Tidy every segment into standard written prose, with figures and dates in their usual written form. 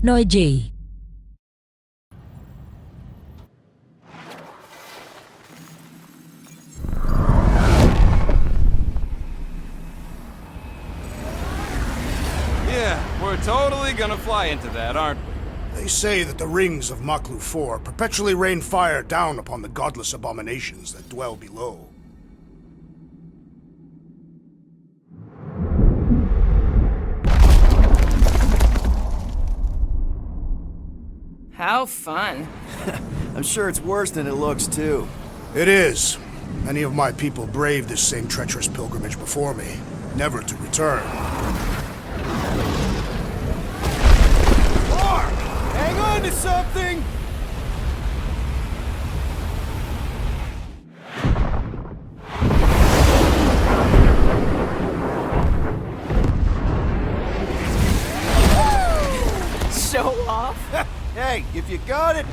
NoeG. Yeah, we're totally gonna fly into that, aren't we? They say that the rings of Maklu 4 perpetually rain fire down upon the godless abominations that dwell below. How fun. I'm sure it's worse than it looks, too. It is. Many of my people braved this same treacherous pilgrimage before me, never to return. Hang on to something! Show off. Hey, if you got it...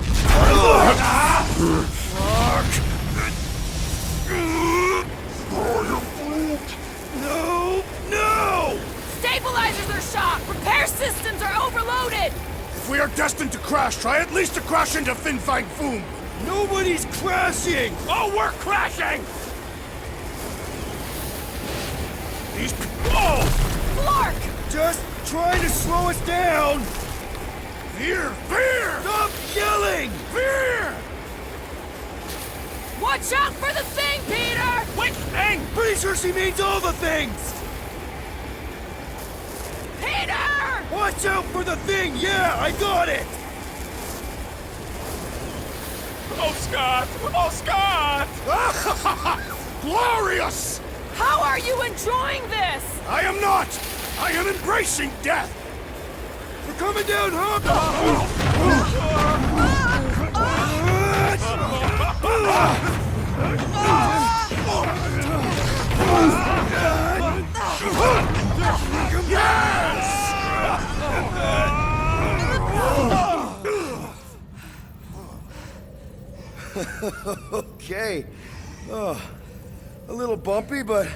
No! No! Stabilizers are shot! Repair systems are overloaded! If we are destined to crash, try at least to crash into Fin Fang Foom! Nobody's crashing! Oh, we're crashing! These... Whoa! Clark! Just trying to slow us down! Fear! Fear! Stop yelling! Fear! Watch out for the thing, Peter! Which thing? Pretty sure she means all the things! Peter! Watch out for the thing! Yeah, I got it! Oh, Scott! Oh, Scott! Glorious! How are you enjoying this? I am not! I am embracing death! We're coming down, huh? Okay. Oh, a little bumpy, but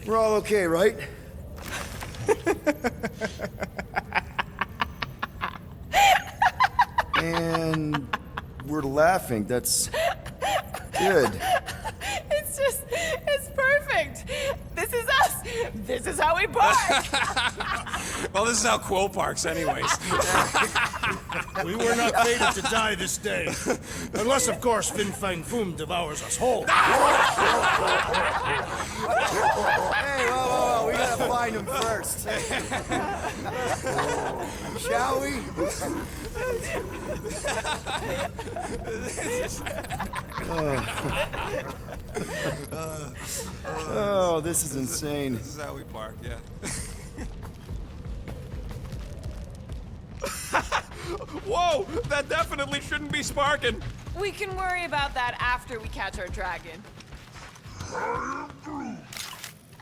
we're all okay, right? And we're laughing. That's good. It's perfect. This is us. This is how we bark. Well, this is how Quill parks, anyways. We were not fated to die this day. Unless, of course, Fin Fang Foom devours us whole. Hey, whoa, we gotta find him first. Shall we? Oh, this is insane. This is how we park, yeah. Whoa! That definitely shouldn't be sparking! We can worry about that after we catch our dragon.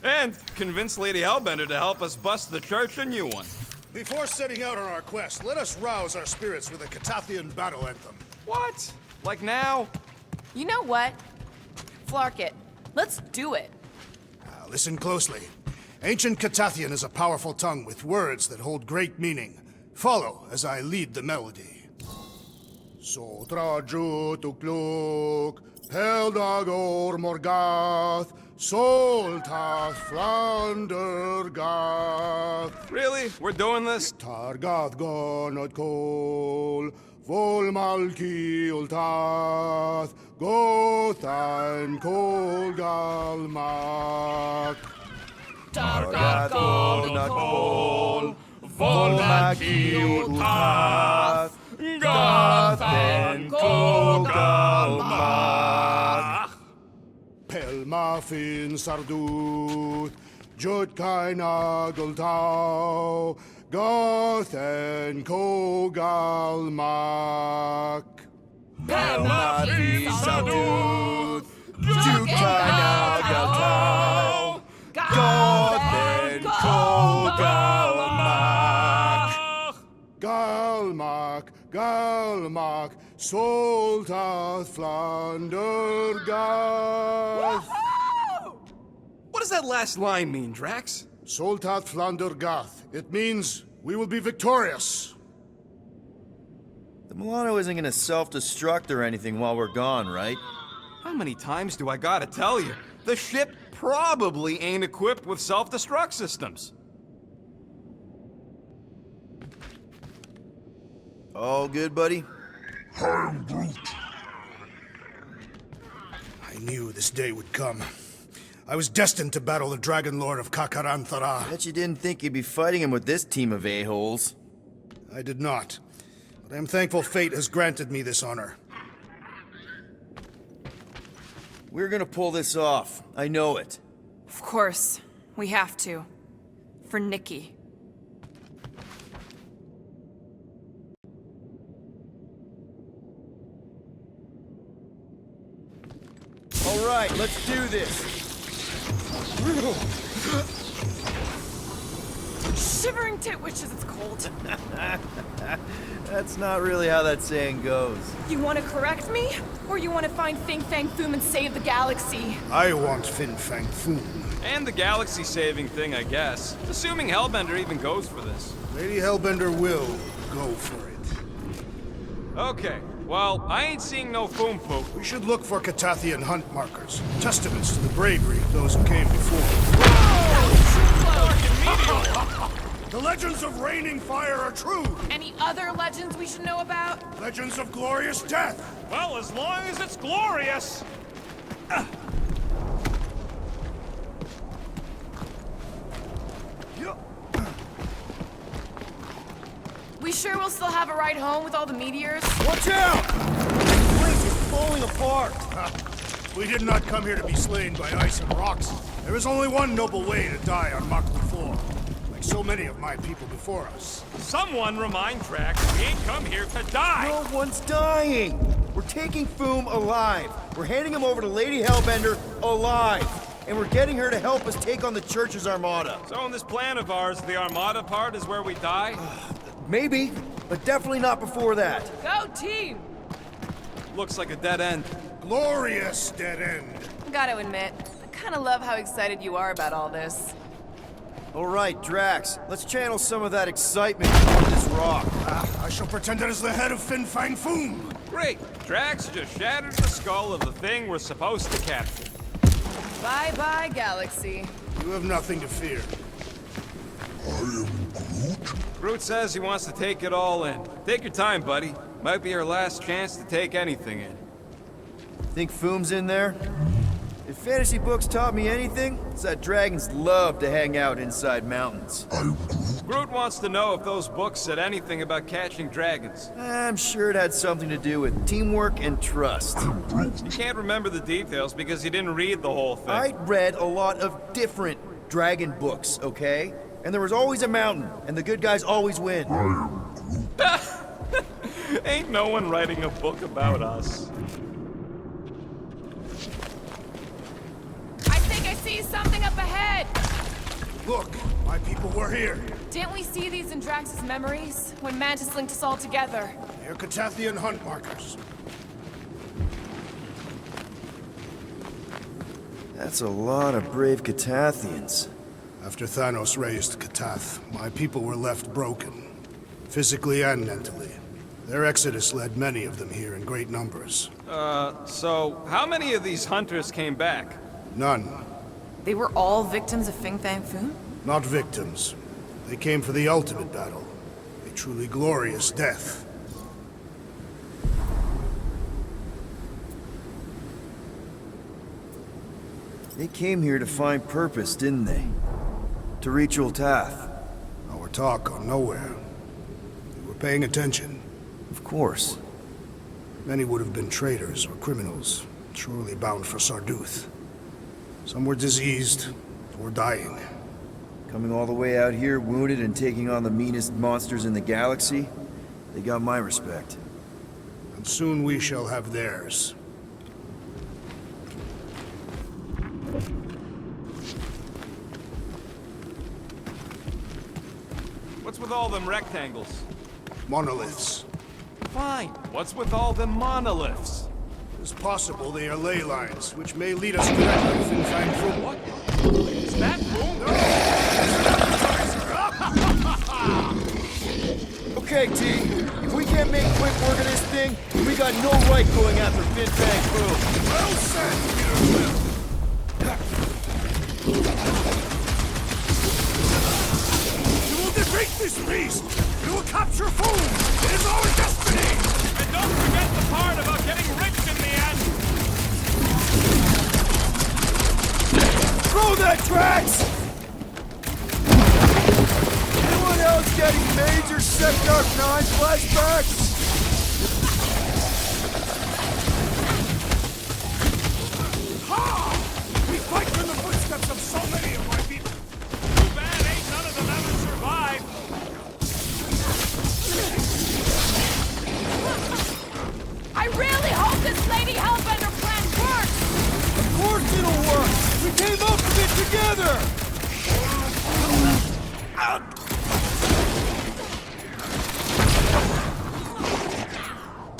And convince Lady Hellbender to help us bust the church a new one. Before setting out on our quest, let us rouse our spirits with a Catathian battle anthem. What? Like now? You know what? Flark it. Let's do it. Now, listen closely. Ancient Catathian is a powerful tongue with words that hold great meaning. Follow as I lead the melody. Sotra jutukluk, Heldagor Morgath, Soltath Flandergath. Really? We're doing this? Targath gonot kol, Volmalki ultath, Gothan kol galmak. Targat Kol, Volmakiutath, Gothen Kogalmak. Pelmafin Sarduth, Jutkaina Gultau, Gothen Kogalmak. Pelmafi Saduth, Jukana Galtau, Gothen Kogalmak. Galmak, Galmak, Soltath Flandergath. What does that last line mean, Drax? Soltath Flandergath. It means we will be victorious. The Milano isn't gonna self-destruct or anything while we're gone, right? How many times do I gotta tell you? The ship probably ain't equipped with self-destruct systems. All good, buddy? I knew this day would come. I was destined to battle the Dragon Lord of Kakaranthara. Bet you didn't think you'd be fighting him with this team of a-holes. I did not. But I am thankful fate has granted me this honor. We're gonna pull this off. I know it. Of course. We have to. For Nikki. All right, let's do this. Shivering titwitches, it's cold. That's not really how that saying goes. You want to correct me? Or you want to find Fing Fang Foom and save the galaxy? I want Fin Fang Foom. And the galaxy-saving thing, I guess. Assuming Hellbender even goes for this. Lady Hellbender will go for it. Okay, well, I ain't seeing no foom poop. We should look for Catathian hunt markers, testaments to the bravery of those who came before. The legends of raining fire are true. Any other legends we should know about? Legends of glorious death. Well, as long as it's glorious. We sure will still have a ride home with all the meteors? Watch out! The bridge is falling apart. We did not come here to be slain by ice and rocks. There is only one noble way to die on Mach 4, like so many of my people before us. Someone remind Drax we ain't come here to die. No one's dying. We're taking Foom alive. We're handing him over to Lady Hellbender alive. And we're getting her to help us take on the Church's armada. So in this plan of ours, the Armada part is where we die? Maybe, but definitely not before that. Go team! Looks like a dead end. Glorious dead end. Gotta admit, I kinda love how excited you are about all this. All right, Drax, let's channel some of that excitement toward this rock. I shall pretend it is the head of Fin Fang Foom. Great. Drax just shattered the skull of the thing we're supposed to capture. Bye-bye, galaxy. You have nothing to fear. Groot says he wants to take it all in. Take your time, buddy. Might be our last chance to take anything in. Think Foom's in there? If fantasy books taught me anything, it's that dragons love to hang out inside mountains. Groot wants to know if those books said anything about catching dragons. I'm sure it had something to do with teamwork and trust. You can't remember the details because you didn't read the whole thing. I read a lot of different dragon books, okay? And there was always a mountain, and the good guys always win. Ain't no one writing a book about us. I think I see something up ahead! Look, my people were here. Didn't we see these in Drax's memories? When Mantis linked us all together? They're Catathian hunt markers. That's a lot of brave Catathians. After Thanos raised Katath, my people were left broken, physically and mentally. Their exodus led many of them here in great numbers. So how many of these hunters came back? None. They were all victims of Fing Fang Foom? Not victims. They came for the ultimate battle. A truly glorious death. They came here to find purpose, didn't they? To reach Ultath. Our talk gone nowhere. We were paying attention. Of course. Many would have been traitors or criminals, surely bound for Sarduth. Some were diseased, or dying. Coming all the way out here, wounded and taking on the meanest monsters in the galaxy, they got my respect. And soon we shall have theirs. What's with all them rectangles? Monoliths. Fine. What's with all them monoliths? It's possible they are ley lines, which may lead us directly to Fin Fang Foom. What? Is that boom? Okay, T. If we can't make quick work of got no right going after Fin Fang Foom. Well said, Peter Quill. We will defeat this beast! We will capture Foom! It is our destiny! And don't forget the part about getting rich in the end! Throw that, Drax! Anyone else getting major Sector 9 flashbacks? Ha! We fight in the footsteps of so many of my people! Too bad ain't none of them ever survived! I really hope this Lady Hellbender plan works! Of course it'll work! We came up with it together!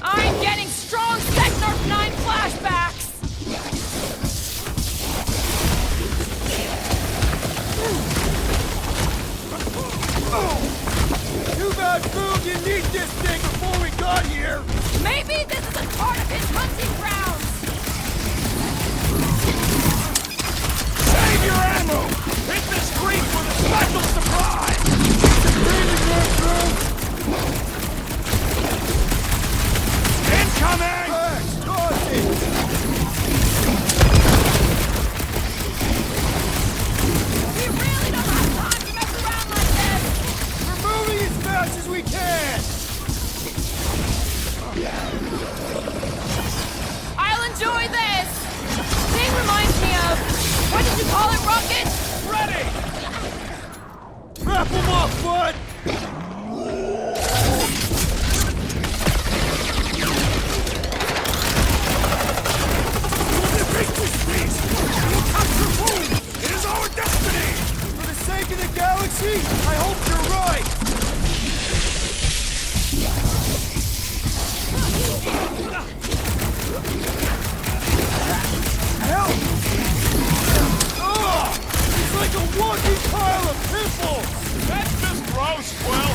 I'm getting strong Sector 9 flashbacks! Too bad Foom didn't eat this thing before we got here! Maybe this is a part of his hunting grounds! Save your ammo! Hit this creek with a special surprise! Incoming! Drax, dodge it! We really don't have time to mess around like this! We're moving as fast as we can! I'll enjoy this! Thing reminds me of... What did you call it, Rocket? Ready! Wrap him up, bud! Defeat this beast! We will capture Foom! It is our destiny! For the sake of the galaxy, I hope you're right! Help! Ugh! It's like a walking pile of pimples! That's just gross, Quill!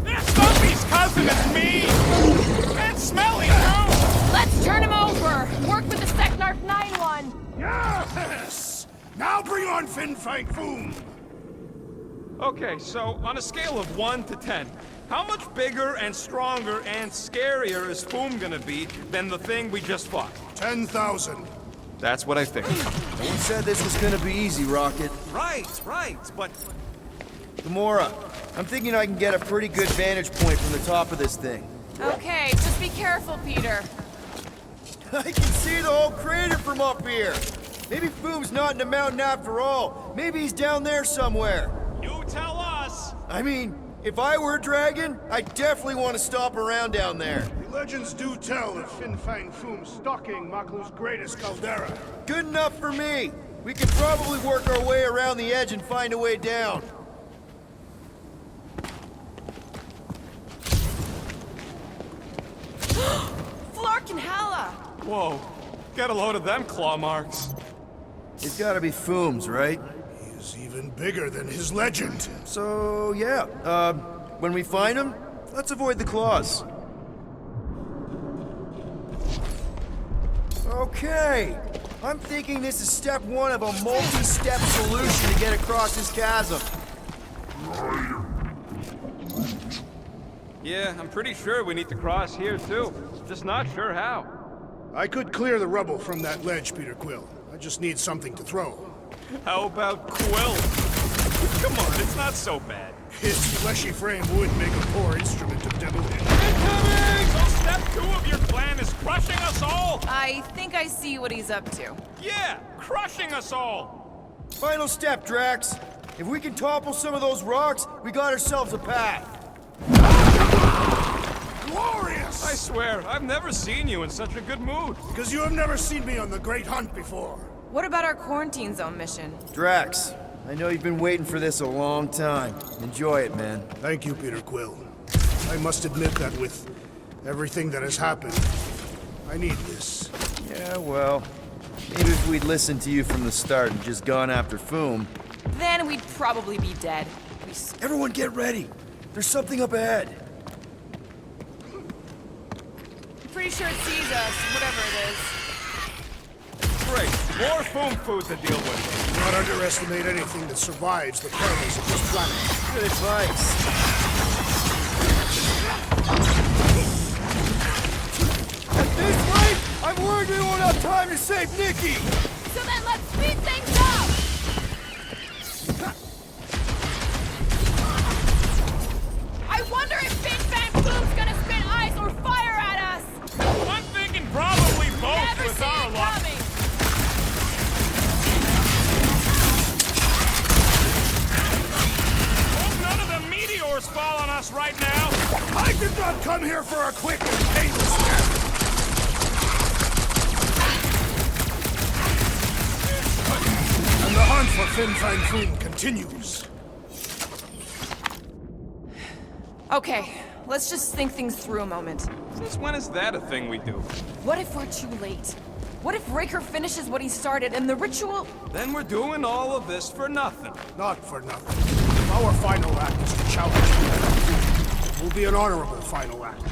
This zombie's cousin is mean! And smelly, too! Let's turn him over! Work with the Sector 9 one! Yes! Now bring on Fin Fang Foom! Okay, so on a scale of 1 to 10, how much bigger and stronger and scarier is Foom gonna be than the thing we just fought? 10,000. That's what I figured. No one said this was gonna be easy, Rocket. Right, but... Gamora, I'm thinking I can get a pretty good vantage point from the top of this thing. Okay, just be careful, Peter. I can see the whole crater from up here! Maybe Foom's not in the mountain after all. Maybe he's down there somewhere. You tell us! I mean, if I were a dragon, I'd definitely want to stop around down there. The legends do tell of Fin Fang Foom stalking Maklu's greatest caldera. Good enough for me. We could probably work our way around the edge and find a way down. Flark and Hala! Whoa, get a load of them claw marks. It's gotta be Foom's, right? He's even bigger than his legend. So, yeah. When we find him, let's avoid the claws. Okay. I'm thinking this is step one of a multi-step solution to get across this chasm. Yeah, I'm pretty sure we need to cross here, too. Just not sure how. I could clear the rubble from that ledge, Peter Quill. I just need something to throw. How about Quill? Come on, it's not so bad. His fleshy frame would make a poor instrument of demolition. Incoming! So step 2 of your plan is crushing us all? I think I see what he's up to. Yeah, crushing us all! Final step, Drax. If we can topple some of those rocks, we got ourselves a path. Glorious! I swear, I've never seen you in such a good mood. Because you have never seen me on the Great Hunt before. What about our quarantine zone mission? Drax, I know you've been waiting for this a long time. Enjoy it, man. Thank you, Peter Quill. I must admit that with everything that has happened, I need this. Yeah, well, maybe if we'd listened to you from the start and just gone after Foom. Then we'd probably be dead. Everyone get ready. There's something up ahead. Pretty sure it sees us, whatever it is. Great. More foom food to deal with. Do not underestimate anything that survives the perils of this planet. Good advice. At this rate, I'm worried we won't have time to save Nikki! So then let's speed things up! I wonder if Fin Fang Foom's gonna spit ice or fire at us! I'm thinking probably both Never with see our it luck. coming! Hope none of the meteors fall on us right now. I did not come here for a quick and painless death. And the hunt for Fin Fang Foom continues. Okay, let's just think things through a moment. Since when is that a thing we do? What if we're too late? What if Raker finishes what he started and the ritual... Then we're doing all of this for nothing. Not for nothing. Our final act is to challenge Fin Fang Foom. It will be an honorable final act.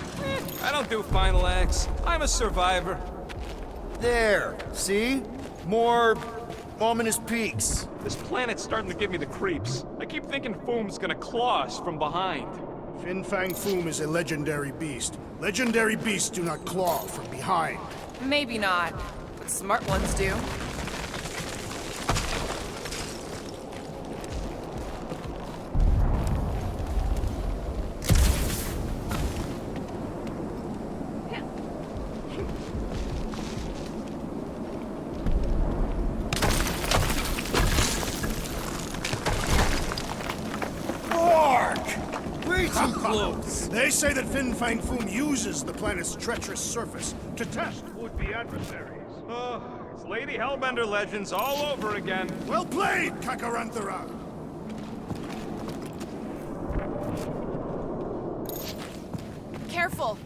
I don't do final acts. I'm a survivor. There, see? More ominous peaks. This planet's starting to give me the creeps. I keep thinking Foom's gonna claw us from behind. Fin Fang Foom is a legendary beast. Legendary beasts do not claw from behind. Maybe not, but smart ones do. Way too close! They say that Fin Fang Foom uses the planet's treacherous surface to test would-be adversaries. Oh, it's Lady Hellbender legends all over again. Well played, Kakaranthara! Careful!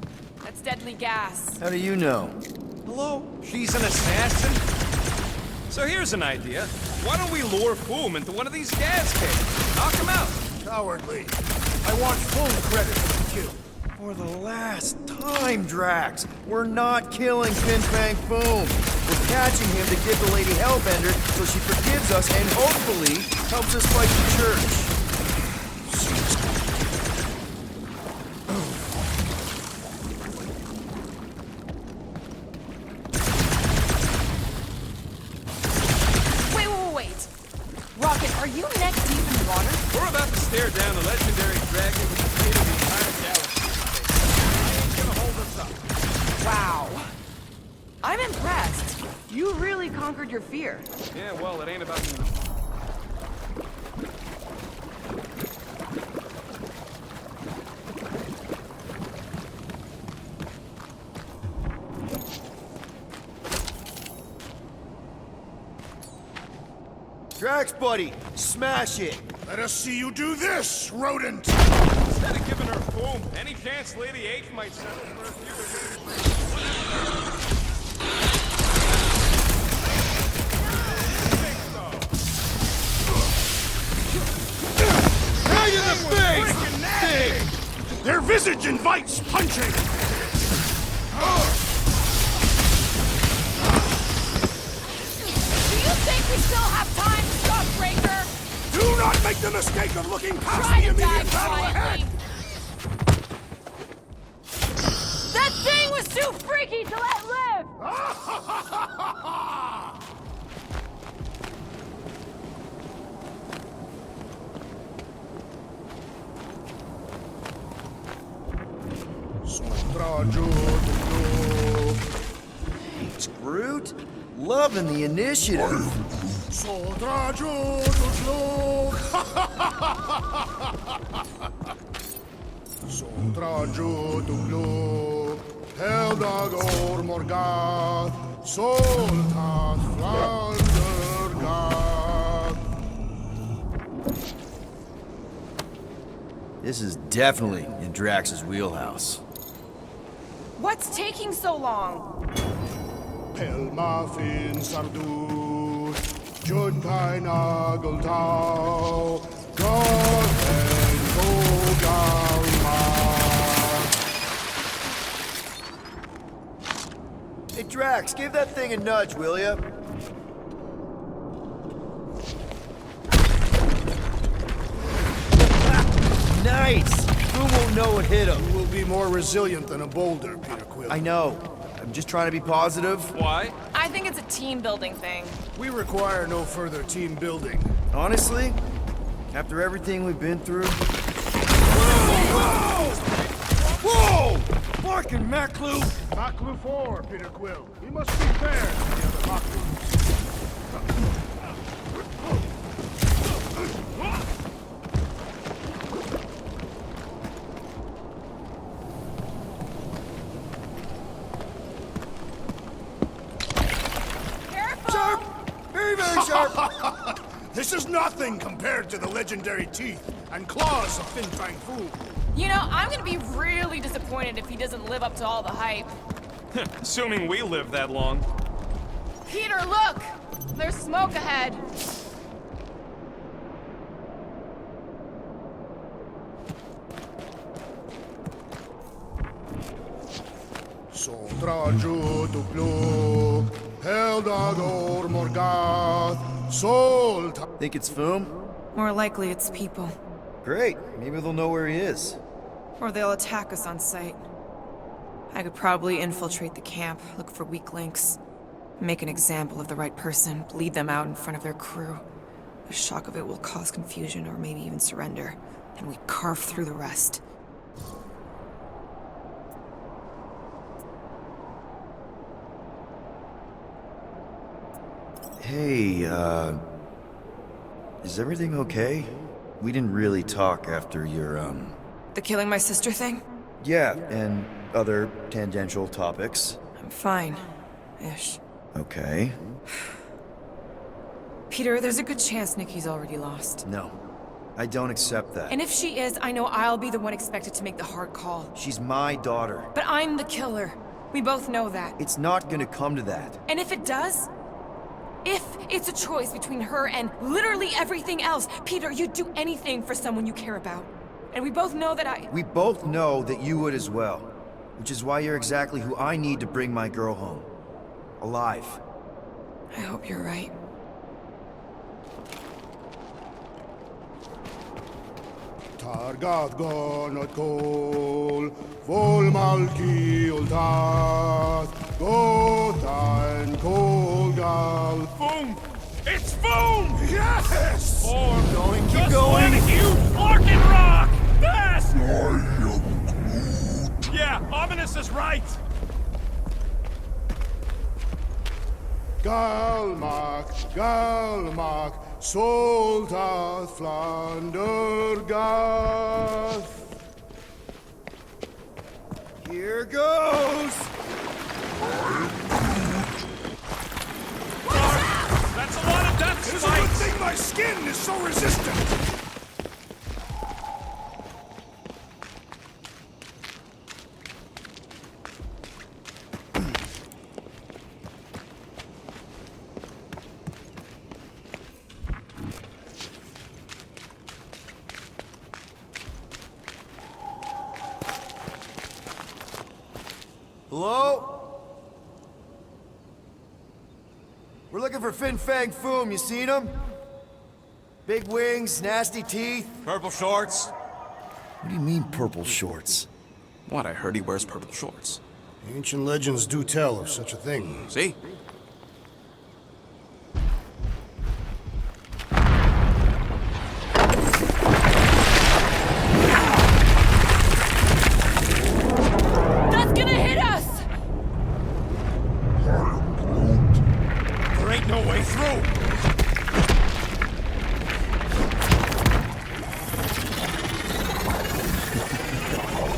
That's deadly gas. How do you know? Hello? She's an assassin? So here's an idea. Why don't we lure Foom into one of these gas caves? Knock him out. Cowardly. I want full credit for the kill. For the last time, Drax, we're not killing Fin Fang Foom. We're catching him to give the Lady Hellbender so she forgives us and hopefully helps us fight the Church. Wait. Rocket, are you neck deep in water? We're about to stare down the legendary dragon with the fate of the entire galaxy. Ain't gonna hold us up. Wow. I'm impressed. You really conquered your fear. Yeah, well, it ain't about me. Drax, buddy, smash it! Let us see you do this, rodent! Instead of giving her Foom, any chance Lady H might settle for a few Right in the face! Their visage invites punching! Do you think we still have time to stop Raker? Do not make the mistake of looking past Try the to die immediate battle ahead! quietly. That thing was too freaky to let live! Thanks, Groot. Loving the initiative. Heldagor Morgath, Soltas Flandergath. This is definitely in Drax's wheelhouse. What's taking so long? Pelma Fin Sardu, Judkai Nageltau, Goten Gogalma. Drax, give that thing a nudge, will ya? Nice! Boom won't know what hit him. You will be more resilient than a boulder, Peter Quill. I know. I'm just trying to be positive. Why? I think it's a team building thing. We require no further team building. Honestly, after everything we've been through... Whoa! Fucking Maclu! Maclu 4, Peter Quill. We must be fair to the other Maclus. Sharp! Very, very sharp! This is nothing compared to the legendary teeth and claws of Fin Fang Foom. You know, I'm gonna be really disappointed if he doesn't live up to all the hype. Assuming we live that long. Peter, look! There's smoke ahead. Så drar ut och plog, Heldador Morgath, Solt. Think it's Foom? More likely it's people. Great. Maybe they'll know where he is. Or they'll attack us on sight. I could probably infiltrate the camp, look for weak links, make an example of the right person, bleed them out in front of their crew. The shock of it will cause confusion or maybe even surrender. Then we carve through the rest. Hey, is everything okay? We didn't really talk after your, The killing my sister thing? Yeah, and other tangential topics. I'm fine. Ish. Okay. Peter, there's a good chance Nikki's already lost. No, I don't accept that. And if she is, I know I'll be the one expected to make the hard call. She's my daughter. But I'm the killer. We both know that. It's not gonna come to that. And if it does? If it's a choice between her and literally everything else, Peter, you'd do anything for someone you care about. And we both know that We both know that you would as well. Which is why you're exactly who I need to bring my girl home. Alive. I hope you're right. Targath gonot kol, vol malki ultath, gotan kolgal. Boom! It's boom! Yes! Or Going, keep just going. let you fucking rock! Fast! Yeah, Ominous is right. Galmak, Galmak, Soltath, Flandergath. Here goes! That's a lot of death It is a good spikes. thing my skin is so resistant. Hello? We're looking for Fin Fang Foom, you seen him? Big wings, nasty teeth. Purple shorts? What do you mean, purple shorts? What, I heard he wears purple shorts. Ancient legends do tell of such a thing. See? That's gonna hit us! There ain't no way through.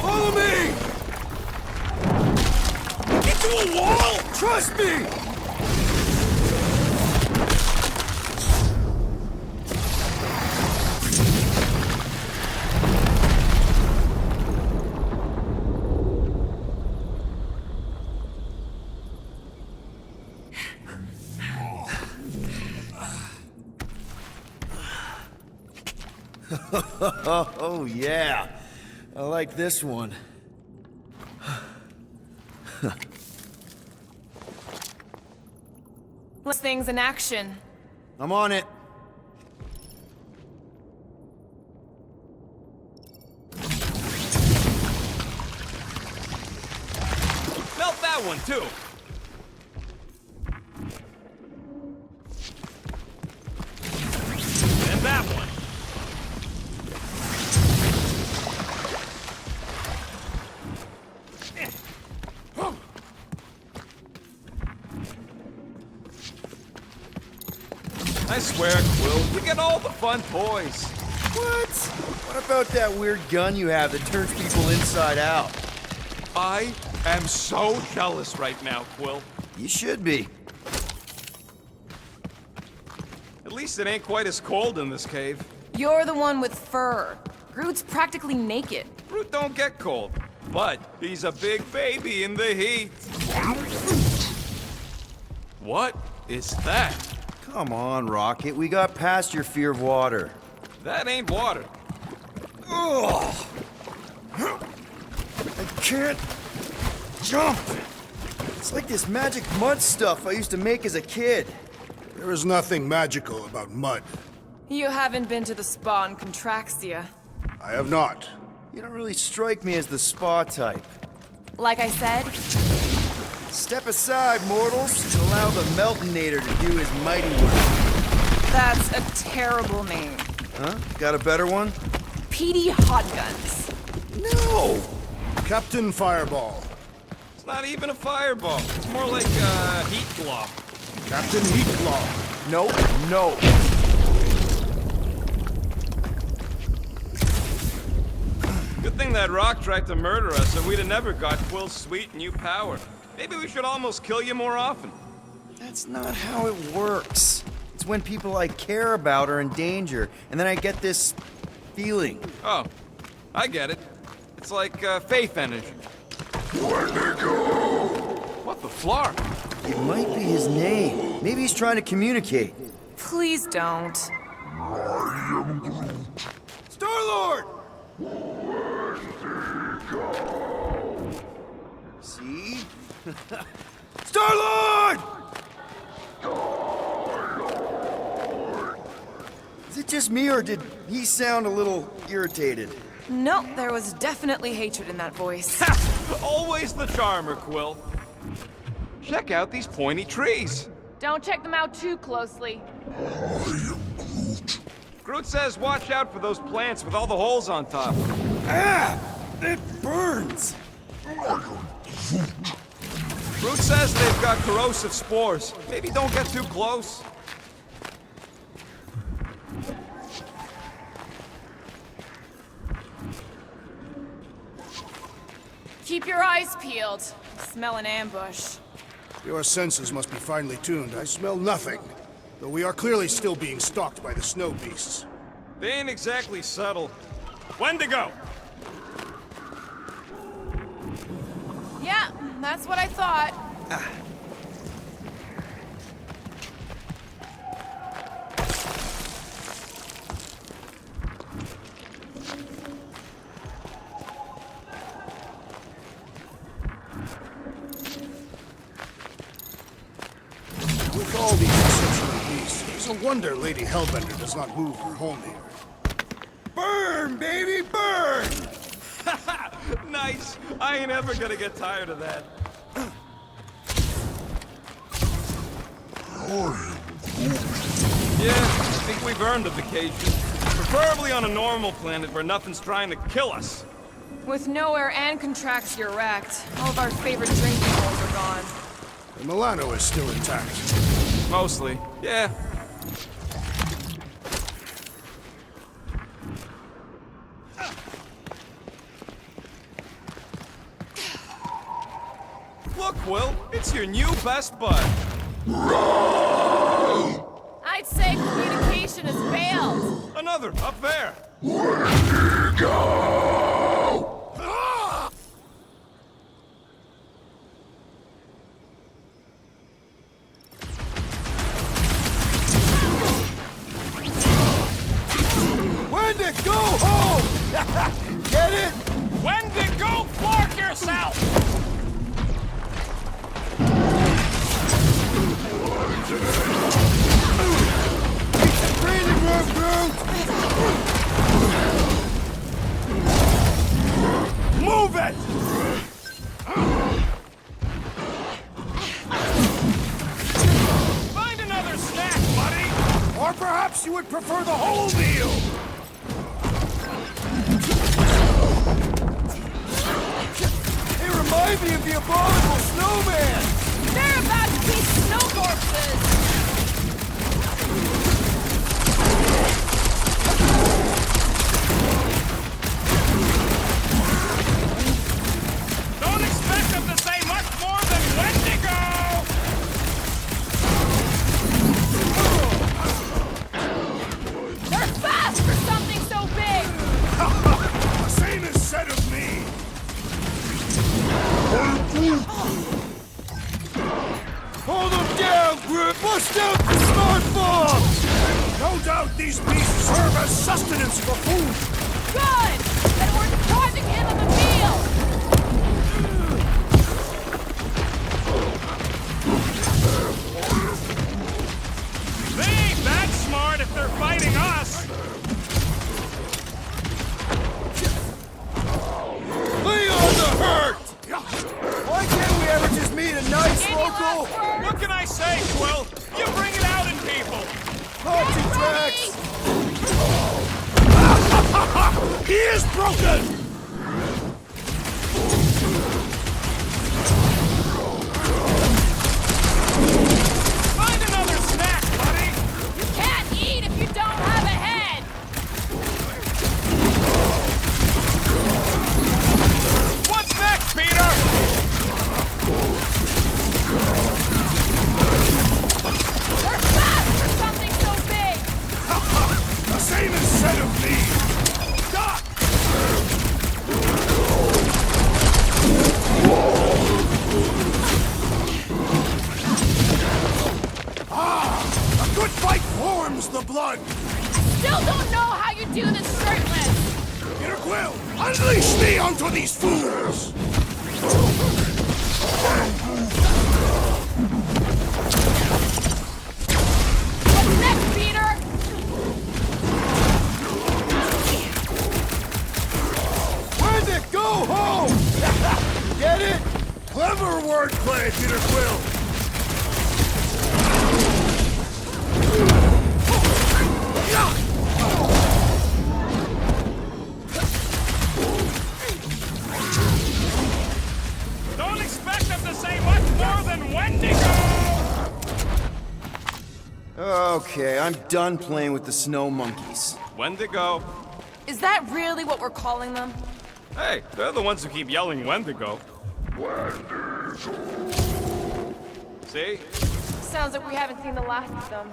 Follow me! Into a wall! Trust me! Oh, yeah. I like this one. Let's things in action. I'm on it. Melt that one, too. And that one. I swear, Quill, you get all the fun toys. What? What about that weird gun you have that turns people inside out? I am so jealous right now, Quill. You should be. At least it ain't quite as cold in this cave. You're the one with fur. Groot's practically naked. Groot don't get cold, but he's a big baby in the heat. What is that? Come on, Rocket. We got past your fear of water. That ain't water. Ugh. I can't jump. It's like this magic mud stuff I used to make as a kid. There is nothing magical about mud. You haven't been to the spa in Contraxia. I have not. You don't really strike me as the spa type. Like I said, Step aside, mortals, and allow the Meltonator to do his mighty work. that's a terrible name. Huh? Got a better one? Petey Hot Guns. No! Captain Fireball. It's not even a fireball. It's more like a heat block. Captain Heatclaw. No, no. Good thing that rock tried to murder us, or we'd have never got Quill's sweet new power. Maybe we should almost kill you more often. That's not how it works. It's when people I care about are in danger, and then I get this feeling. Oh, I get it. It's like faith energy. What the flark? It might be his name. Maybe he's trying to communicate. Please don't. Star-Lord! See? Star-Lord! Is it just me, or did he sound a little irritated? Nope, there was definitely hatred in that voice. Always the charmer, Quill. Check out these pointy trees. Don't check them out too closely. Groot says watch out for those plants with all the holes on top. Ah! It burns! Groot says they've got corrosive spores. Maybe don't get too close. Keep your eyes peeled. Smell an ambush. Your senses must be finely tuned. I smell nothing. Though we are clearly still being stalked by the snow beasts. They ain't exactly subtle. When to go? Yeah, that's what I thought. With all these exceptional beasts, it's a wonder Lady Hellbender does not move her home here. Burn, baby, burn! Nice. I ain't ever gonna get tired of that. Yeah, I think we've earned a vacation. Preferably on a normal planet where nothing's trying to kill us. With nowhere and Contraxia wrecked, all of our favorite drinking holes are gone. The Milano is still intact. Mostly, yeah. Look, Will, it's your new best bud. I'd say communication has failed. Another, up there. When to go home! Get it? When to go flark yourself! Breathing room, Groot! Move it! Find another snack, buddy! Or perhaps you would prefer the whole meal! They remind me of the abominable snowman! They're about to be snow corpses! Don't expect them to say much more than Wendigo! They're fast for something so big! The same is said of me! Hold them down, Groot! Bust out the smart bombs! No doubt these beasts serve as sustenance for food! Good! Then we're depriving him of a meal! They ain't that smart if they're fighting us! Lay on the hurt! Why can't we ever just meet a nice Any local... last words? What can I say, Quill? You bring it out in people! Party Get Drax! He is broken! Find another snack, buddy! You can't eat if you don't have a head! What's next, Peter? They're fast for something so big! The same is said of me! Stop! A good fight warms the blood! Still don't know how you do this shirtless! Peter Quill, unleash me onto these fools! What's next, Peter? Where'd it go home? Get it? Clever wordplay, Peter Quill! Don't expect them to say much more than Wendigo! Okay, I'm done playing with the snow monkeys. Wendigo. Is that really what we're calling them? Hey, they're the ones who keep yelling Wendigo. See? Sounds like we haven't seen the last of them.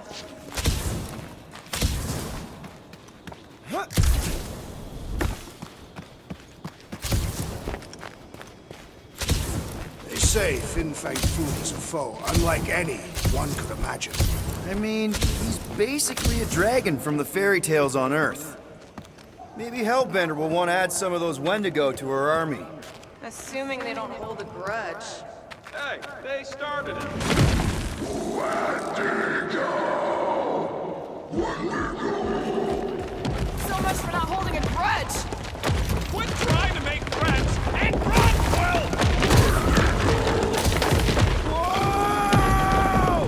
They say Fin Fang Foom is a foe unlike any one could imagine. I mean, he's basically a dragon from the fairy tales on Earth. Maybe Hellbender will want to add some of those Wendigo to her army. Assuming they don't hold a grudge. Hey, they started it. So much for not holding a grudge! Quit trying to make friends and run, Quill! Whoa!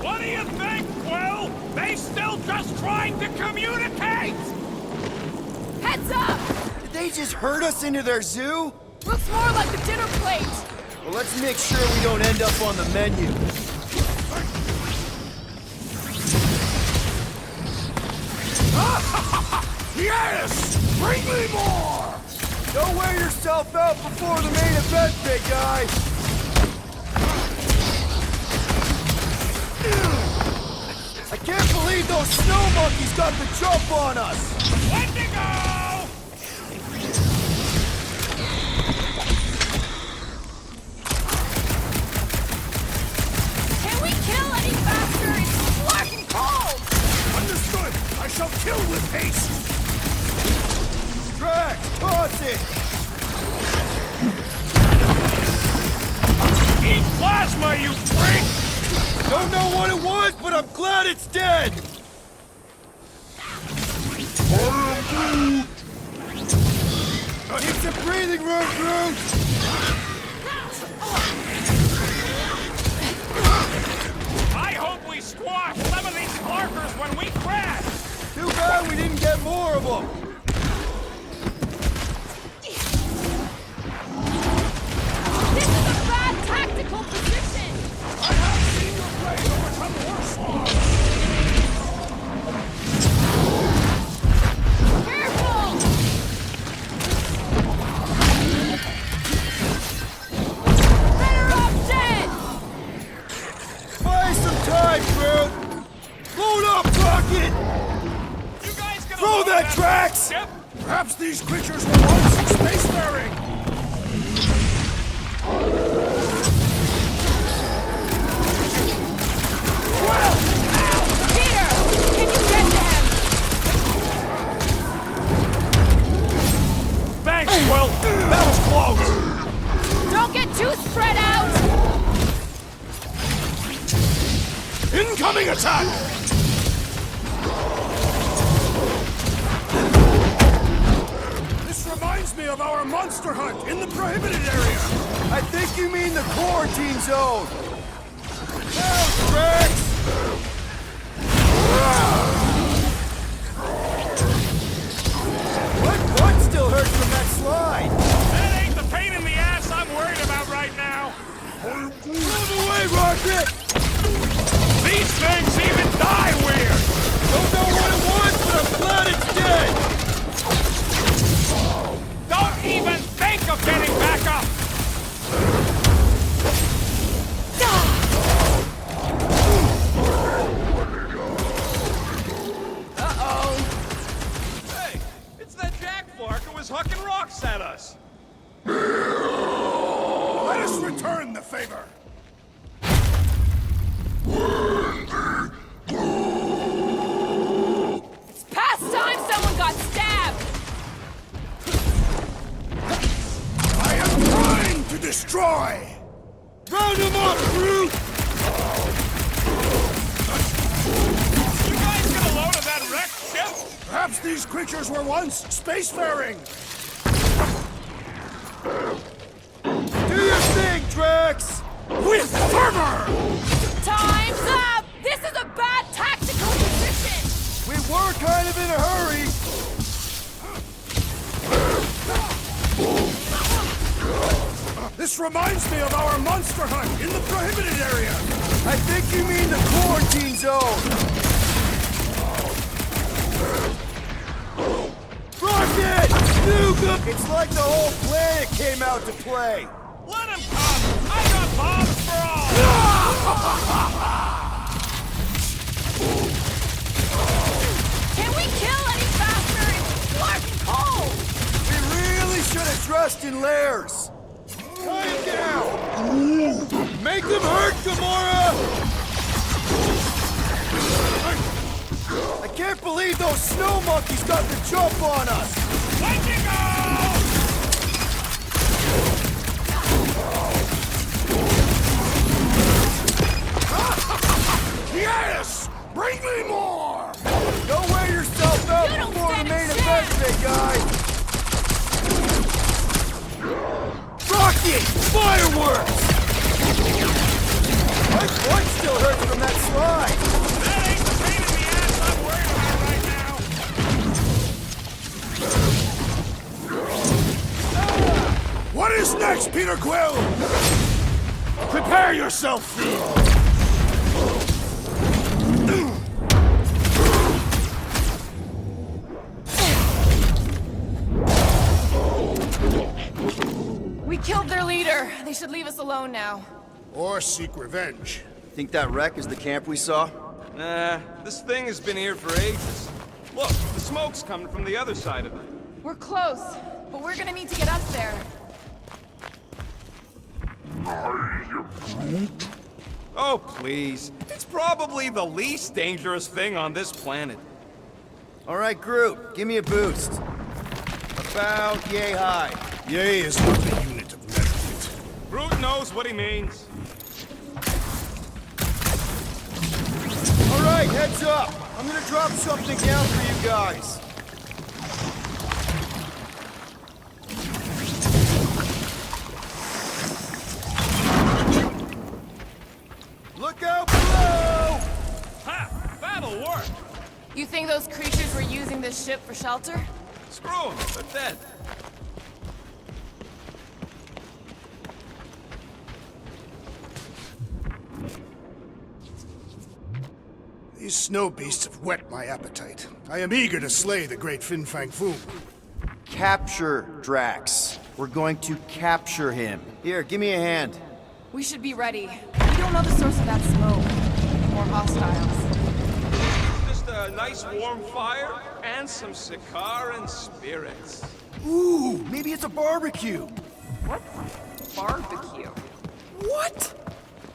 What do you think, Quill? They still just trying to communicate! Heads up! Did they just herd us into their zoo? Looks more like the dinner plate! Well, let's make sure we don't end up on the menu. Yes! Bring me more! Don't wear yourself out before the main event, big guy! I can't believe those snow monkeys got the jump on us! Wendigo! Can we kill any faster? It's fucking cold! Understood! I shall kill with haste! Drax, toss it! Eat plasma, you freak! Don't know what it was, but I'm glad it's dead! Need some breathing room, Groot! I hope we squash some of these Clarkers when we crash! Too bad we didn't get more of them! This is a bad tactical position! I have seen your blade overcome worse odds! Careful! Better off dead! Buy some time, Groot! Load up, Rocket! You guys gonna Throw load that Drax! Ship? Perhaps these creatures were once spacefaring! Peter! Can you get to him? Thanks, Will! That was close! Don't get too spread out! Incoming attack! This reminds me of our monster hunt in the prohibited area! I think you mean the quarantine zone! Now, Drax! What still hurts from that slide? That ain't the pain in the ass I'm worried about right now! Move away, Rocket! These things even die weird! Don't know what it was, but I'm glad it's dead! Don't even think of getting back up! Hey, it's that Jack Flark who was hucking rocks at us! Let us return the favor! It's past time someone got stabbed! I am trying to destroy! Round him up, Groot! You guys gonna load of that wrecked ship? Perhaps these creatures were once spacefaring! Do your thing, Drax! With fervor! Time's up! This is a bad tactical position! We were kind of in a hurry! This reminds me of our monster hunt in the prohibited area! I think you mean the quarantine zone! Rocket! NoeG! It's like the whole planet came out to play! Let him come! I got bombs for all! Can we kill any faster? It's fucking cold! We really should have dressed in layers! Tie him down! Make them hurt, Gamora! I can't believe those snow monkeys got the jump on us! Let you go! Yes! Bring me more! Don't wear yourself out You don't before the stand a main chance! event, big guy! Rocket! Fireworks! My butt still hurts from that slide! That ain't the pain in the ass I'm worried about right now! What is next, Peter Quill? Prepare yourself, Fiend! We killed their leader. They should leave us alone now. Or seek revenge. Think that wreck is the camp we saw? Nah, this thing has been here for ages. Look, the smoke's coming from the other side of it. We're close, but we're gonna need to get up there. Oh, please. It's probably the least dangerous thing on this planet. All right, Groot, give me a boost. About yay high. Yay is not a unit of measurement. Groot knows what he means. right, heads up. I'm gonna drop something down for you guys. Look out below! Ha! That'll work! You think those creatures were using this ship for shelter? Screw them, they're dead. These snow beasts have whet my appetite. I am eager to slay the great Fin Fang Foom. Capture Drax. We're going to capture him. Here, give me a hand. We should be ready. We don't know the source of that smoke. More hostiles. Just a nice warm fire and some Sikaar and spirits. Ooh, maybe it's a barbecue. What? Barbecue? What?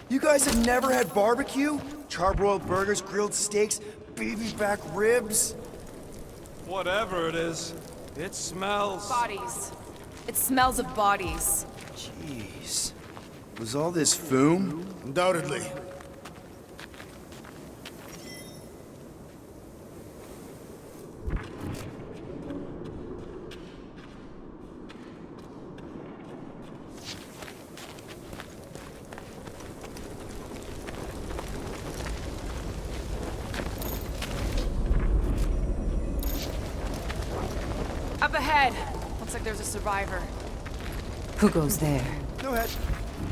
You guys have never had barbecue? Charbroiled burgers, grilled steaks, baby back ribs? Whatever it is, it smells. Bodies. It smells of bodies. Jeez. Was all this Foom? Undoubtedly. Up ahead. Looks like there's a survivor. Who goes there? No head.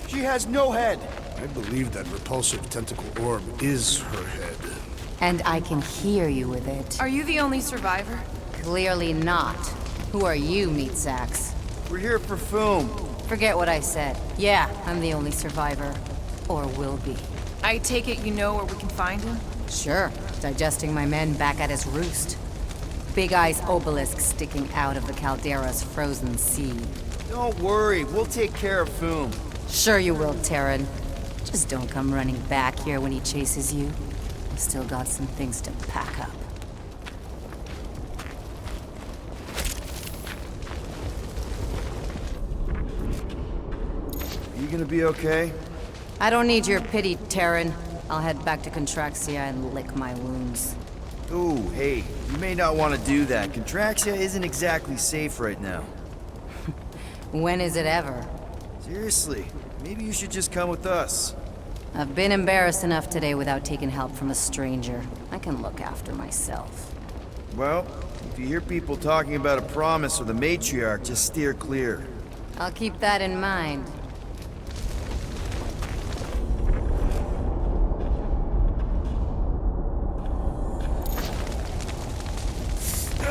She has no head. I believe that repulsive tentacle orb is her head. And I can hear you with it. Are you the only survivor? Clearly not. Who are you, meat sacks? We're here for Foom. Forget what I said. Yeah, I'm the only survivor. Or will be. I take it you know where we can find him? Sure, digesting my men back at his roost. Big Eye's obelisk sticking out of the caldera's frozen sea. Don't worry, we'll take care of Foom. Sure you will, Terran. Just don't come running back here when he chases you. I've still got some things to pack up. You gonna be okay? I don't need your pity, Terran. I'll head back to Contraxia and lick my wounds. Ooh, hey, you may not want to do that. Contraxia isn't exactly safe right now. When is it ever? Seriously, maybe you should just come with us. I've been embarrassed enough today without taking help from a stranger. I can look after myself. Well, if you hear people talking about a promise or the matriarch, just steer clear. I'll keep that in mind.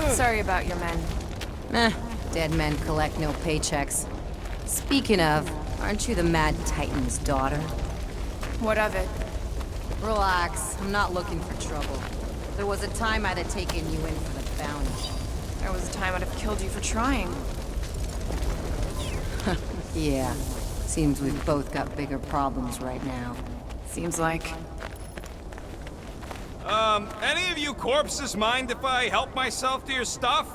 Sorry about your men. Dead men collect no paychecks. Speaking of, aren't you the Mad Titan's daughter? What of it? Relax, I'm not looking for trouble. There was a time I'd have taken you in for the bounty. There was a time I'd have killed you for trying. Yeah, seems we've both got bigger problems right now. Seems like. Any of you corpses mind if I help myself to your stuff?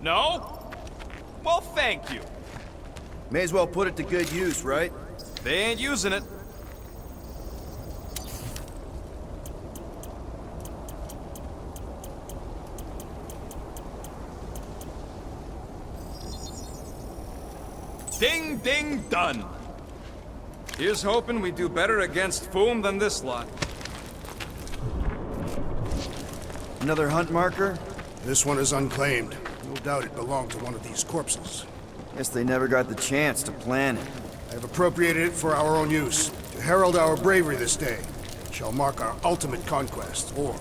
No? Well, thank you. May as well put it to good use, right? They ain't using it. Ding, ding, done. Here's hoping we do better against Foom than this lot. Another hunt marker? This one is unclaimed. No doubt it belonged to one of these corpses. Guess they never got the chance to plan it. I have appropriated it for our own use, to herald our bravery this day. It shall mark our ultimate conquest, or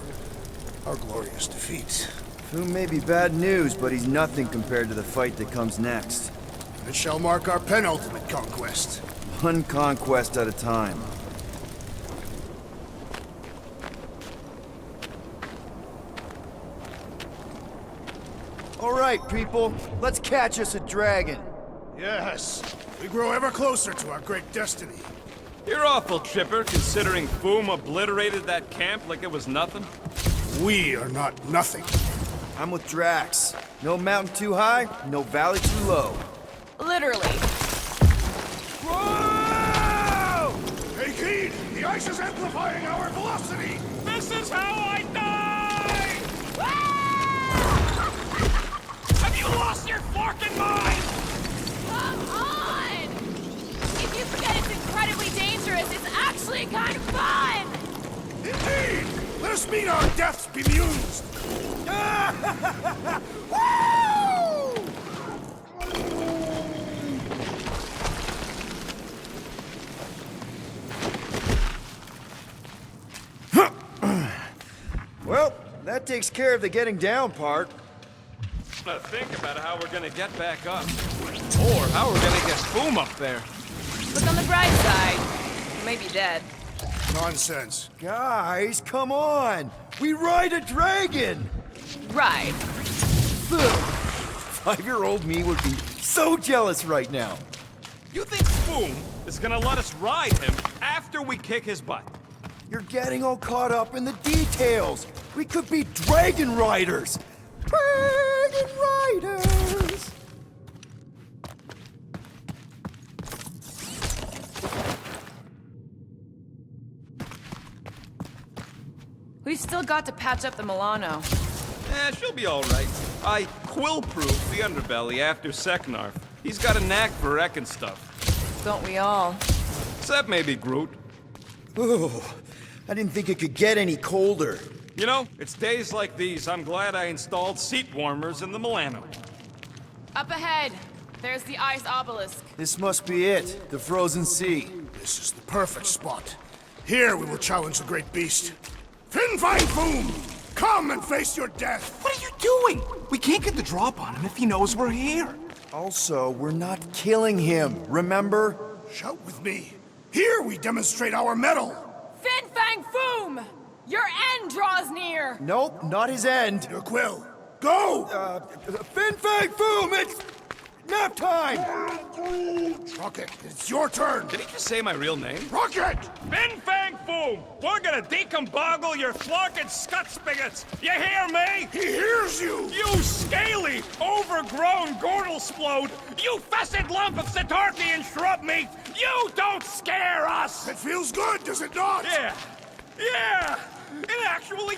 our glorious defeat. Foom may be bad news, but he's nothing compared to the fight that comes next. And it shall mark our penultimate conquest. One conquest at a time. All right, people, let's catch us a dragon. Yes, we grow ever closer to our great destiny. You're awful chipper, considering Foom obliterated that camp like it was nothing. We are not nothing. I'm with Drax. No mountain too high, no valley too low. Literally. Whoa! Take heed! The ice is amplifying our velocity! Big This is how I die! Have you lost your fucking mind? Come on! If you forget it's incredibly dangerous, it's actually kind of fun! Indeed! Let us meet our deaths bemused! Well, that takes care of the getting down part. Now think about how we're gonna get back up. Or how we're gonna get Boom up there. Look on the bright side. You may be dead. Nonsense. Guys, come on! We ride a dragon! Right. 5-year-old me would be so jealous right now. You think Boom is gonna let us ride him after we kick his butt? You're getting all caught up in the details. We could be dragon riders. Dragon riders! We've still got to patch up the Milano. She'll be alright. I quill-proof the underbelly after Seknarf. He's got a knack for wrecking stuff. Don't we all? Except maybe Groot. Ooh, I didn't think it could get any colder. You know, it's days like these I'm glad I installed seat warmers in the Milano. Up ahead, there's the ice obelisk. This must be it, the frozen sea. This is the perfect spot. Here we will challenge the great beast. Fin Fang Foom! Come and face your death! What are you doing? We can't get the drop on him if he knows we're here. Also, we're not killing him, remember? Shout with me. Here we demonstrate our mettle. Fin Fang Foom! Your end draws near! Nope, not his end. Your quill. Go! Fin Fang Foom, it's nap time! Rocket, it's your turn. Did he just say my real name? Rocket! Fin Fang Foom! We're gonna decomboggle your florkin' scut spigots! You hear me? He hears you! You scaly, overgrown gordle-splode! You fessed lump of Satarthian shrub meat! You don't scare us! It feels good, does it not? Yeah! Yeah! It actually...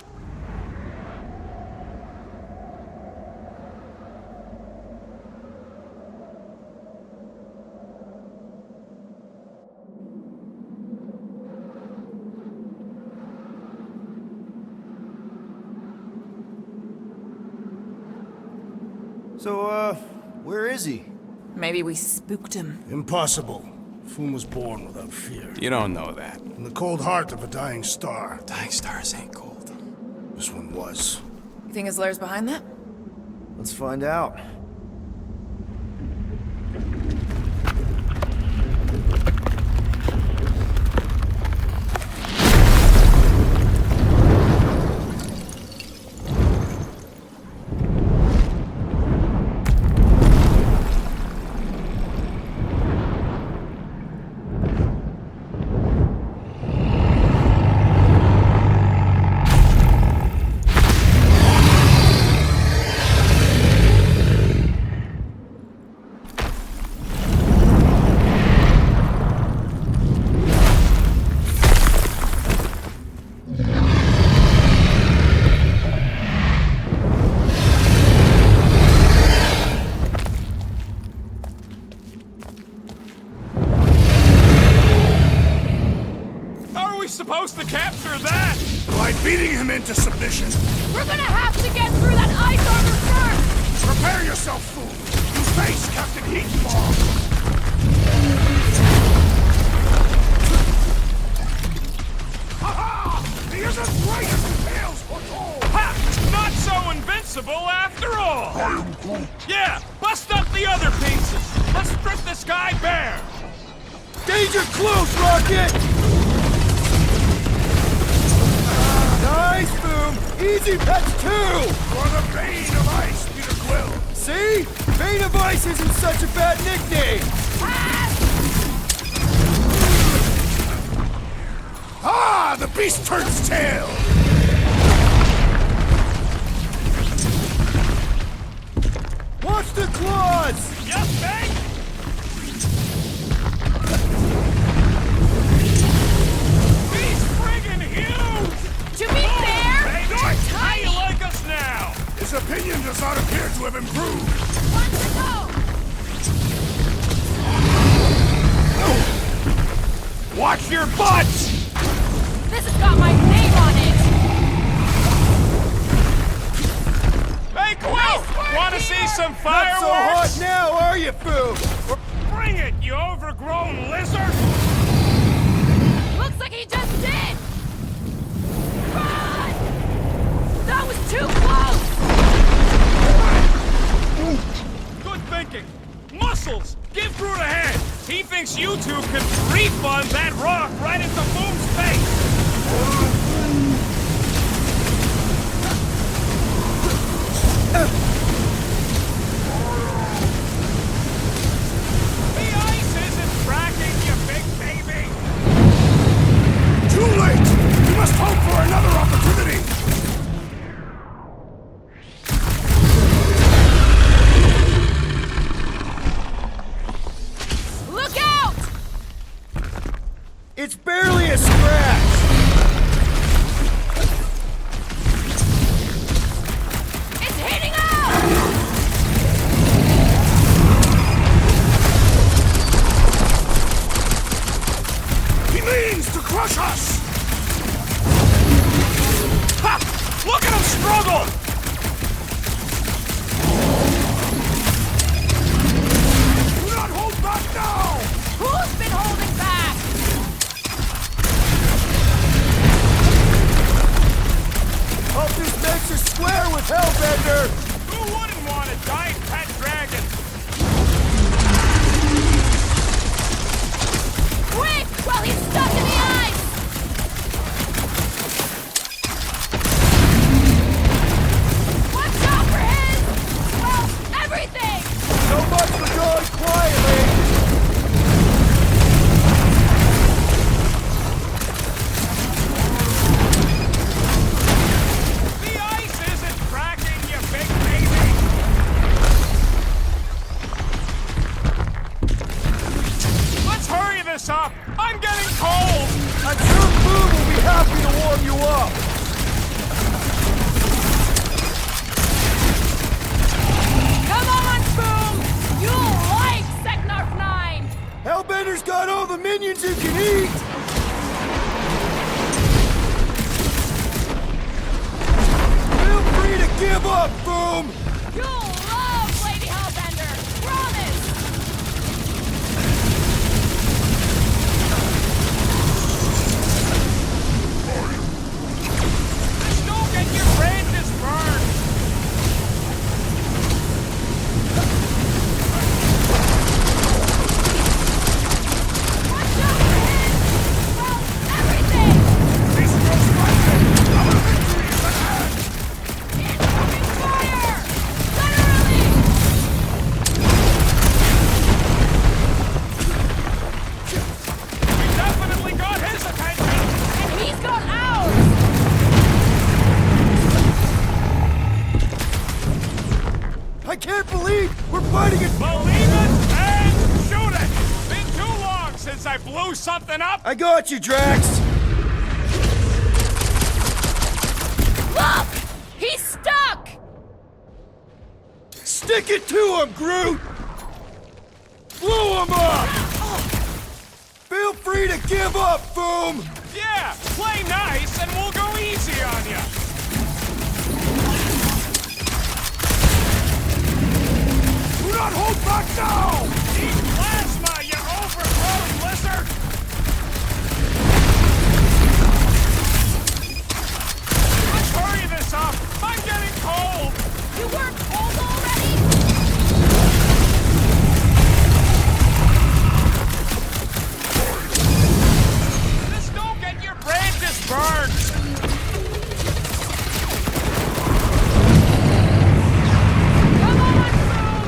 So, where is he? Maybe we spooked him. Impossible. Foom was born without fear. You don't know that. In the cold heart of a dying star. Dying stars ain't cold. This one was. You think his lair's behind that? Let's find out. supposed to capture that? By beating him into submission. We're gonna have to get through that ice armor first! Prepare yourself, fool! You face Captain Heatball! Ha-ha! He is as bright as the tales foretold! Ha! Not so invincible after all! I am Groot. Yeah, bust up the other pieces! Let's strip this guy bare! Danger close, Rocket! Nice, Boom! Easy patch 2! For the Bane of Ice, Peter Quill! See? Bane of Ice isn't such a bad nickname! Ah! The beast turns tail! Watch the claws! Yes, mate! He's friggin' huge! To be does not appear to have improved. One to go! Watch your butts! This has got my name on it! Hey, Quill! Nice work Want to here! see some Not fireworks? so hot now, are you, Boom? Bring it, you overgrown lizard! Looks like he just did! Run! That was too close! Good thinking. Muscles! Give Groot a hand! He thinks you two can refund that rock right into Boom's face! The ice isn't cracking, you big baby! Too late! We must hope for another opportunity! Look out! It's barely a scratch! It's hitting out! He means to crush us! Ha! Look at him struggle! Do not hold back now! Who's been holding back? Hope this makes her square with Hellbender! Who wouldn't want a giant pet dragon? Quick! While he's stuck in the ice! Watch out for his... well, everything! So much for going quietly! The ice isn't cracking, you big baby! Let's hurry this up! I'm getting cold! I'm sure Boom will be happy to warm you up! Come on, Boom! You'll like Seknarf 9! Hellbender's got all the minions you can eat! Feel free to give up, Boom! You'll love Lady Hellbender! Promise! Just don't get your branches burned! Watch out for his... well, everything! These girls fighting! Our victory is at hand! Incoming fire! Literally! We definitely got his attention! And he's got ours! I can't believe we're fighting it! Believe it and shoot it! Been too long since I blew something up! I got you, Drax! Look! He's stuck! Stick it to him, Groot! Blow him up! Feel free to give up, Boom! Yeah, play nice and we'll go easy on you! Do not hold back now! Eat plasma, you overgrown lizard! Let's hurry this up! I'm getting cold! You weren't cold already? Just don't get your branches burned! Come on, Boom!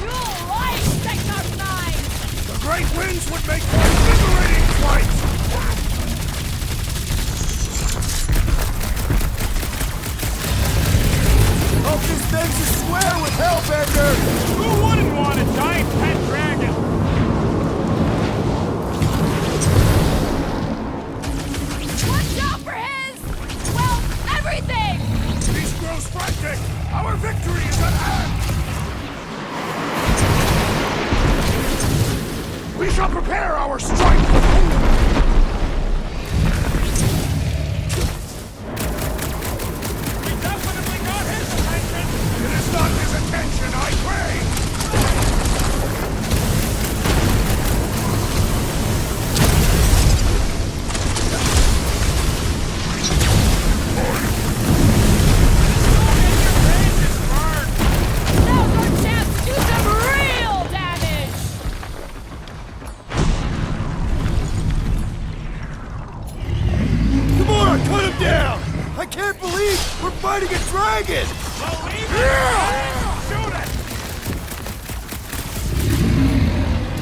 You'll like Seknarf 9! The great winds would make for invigorating flight! Hope this makes us square with Hellbender! Who wouldn't want a giant pet dragon? Watch out for his... well, everything! These grows frantic! Our victory is at We shall prepare our strike for We definitely got his attention! It is not his attention, I pray! Now's our chance to do some real damage! Gamora, cut him down! I can't believe we're fighting a dragon! Shoot it!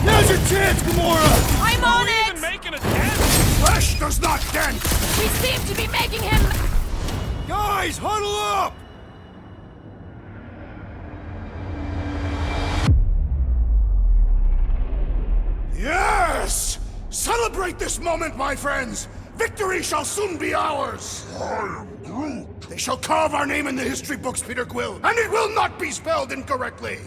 Now's your chance, Gamora! I'm on Even it! making a dent? Flesh does not dent! We seem to be making him... Guys, huddle up! Yes! Celebrate this moment, my friends! Victory shall soon be ours! I am Groot! They shall carve our name in the history books, Peter Quill, and it will not be spelled incorrectly!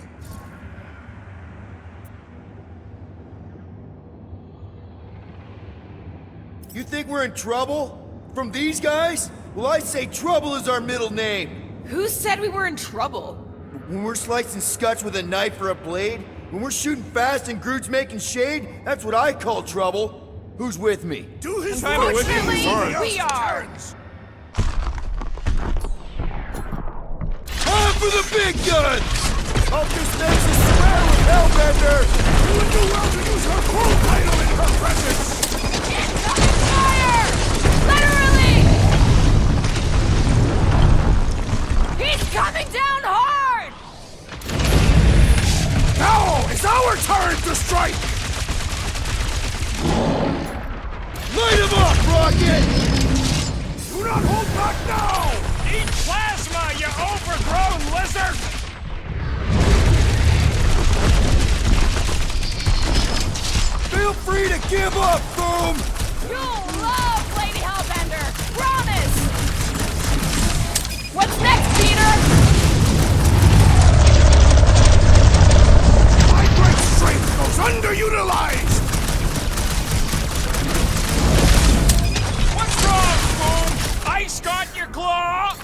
You think we're in trouble? From these guys? Well, I say trouble is our middle name. Who said we were in trouble? When we're slicing scotch with a knife or a blade, when we're shooting fast and Groot's making shade, that's what I call trouble. Who's with me? Do his Kinda with you, Fortunately, sorry. we are. Time for the big guns! Hope this makes us swear with Hellbender! You would do well to use her full title in her presence! Incoming fire! Literally! He's coming down hard! Now is our turn to strike! Light him up, Rocket! Do not hold back now! Eat plasma, you overgrown lizard! Feel free to give up, Boom! You'll love Lady Hellbender! Promise! What's next, Peter? My great strength goes underutilized! What's wrong, Boom? Ice got your claw?